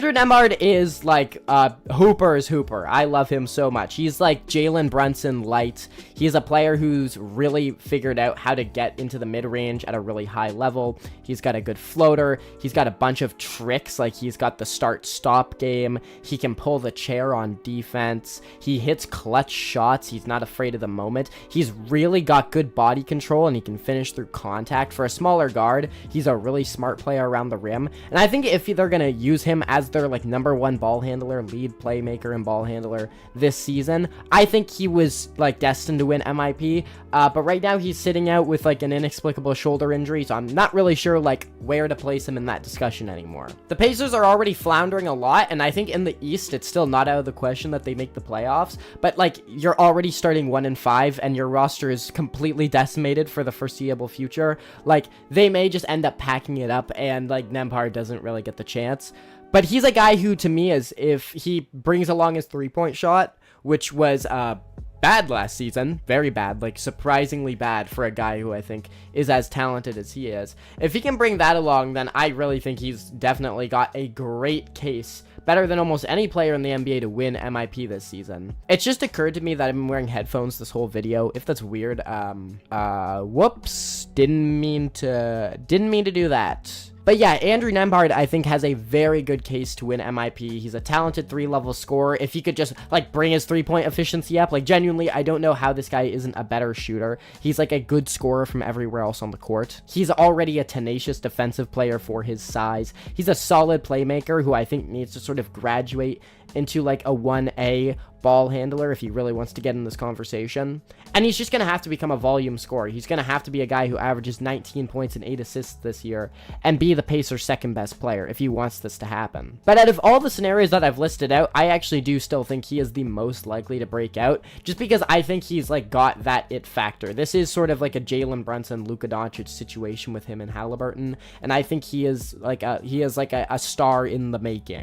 Andrew Nembhard is like Hooper's Hooper. I love him so much. He's like Jalen Brunson light. He's a player who's really figured out how to get into the mid-range at a really high level. He's got a good floater. He's got a bunch of tricks, like he's got the start-stop game. He can pull the chair on defense. He hits clutch shots. He's not afraid of the moment. He's really got good body control, and he can finish through contact. For a smaller guard, he's a really smart player around the rim. And I think if they're going to use him as their like #1 ball handler, lead playmaker and ball handler this season, I think he was like destined to win MIP. But right now he's sitting out with like an inexplicable shoulder injury, so I'm not really sure like where to place him in that discussion anymore. The Pacers are already floundering a lot, and I think in the East it's still not out of the question that they make the playoffs, but like you're already starting 1-5 and your roster is completely decimated for the foreseeable future. Like they may just end up packing it up, and like Nembhard doesn't really get the chance. But he's a guy who, to me, is if he brings along his three-point shot, which was bad last season, very bad, like surprisingly bad for a guy who I think is as talented as he is. If he can bring that along, then I really think he's definitely got a great case, better than almost any player in the NBA, to win MIP this season. It just occurred to me that I've been wearing headphones this whole video. If that's weird, whoops, didn't mean to do that. But yeah, Andrew Nembhard, I think, has a very good case to win MIP. He's a talented 3-level scorer. If he could just, like, bring his 3-point efficiency up, like, genuinely, I don't know how this guy isn't a better shooter. He's, like, a good scorer from everywhere else on the court. He's already a tenacious defensive player for his size. He's a solid playmaker who I think needs to sort of graduate into, like, a 1A ball handler if he really wants to get in this conversation. And he's just going to have to become a volume scorer. He's going to have to be a guy who averages 19 points and 8 assists this year and be the Pacers' second best player if he wants this to happen. But out of all the scenarios that I've listed out, I actually do still think he is the most likely to break out, just because I think he's like got that it factor. This is sort of like a Jalen Brunson, Luka Doncic situation with him and Halliburton, and I think he is like a star in the making.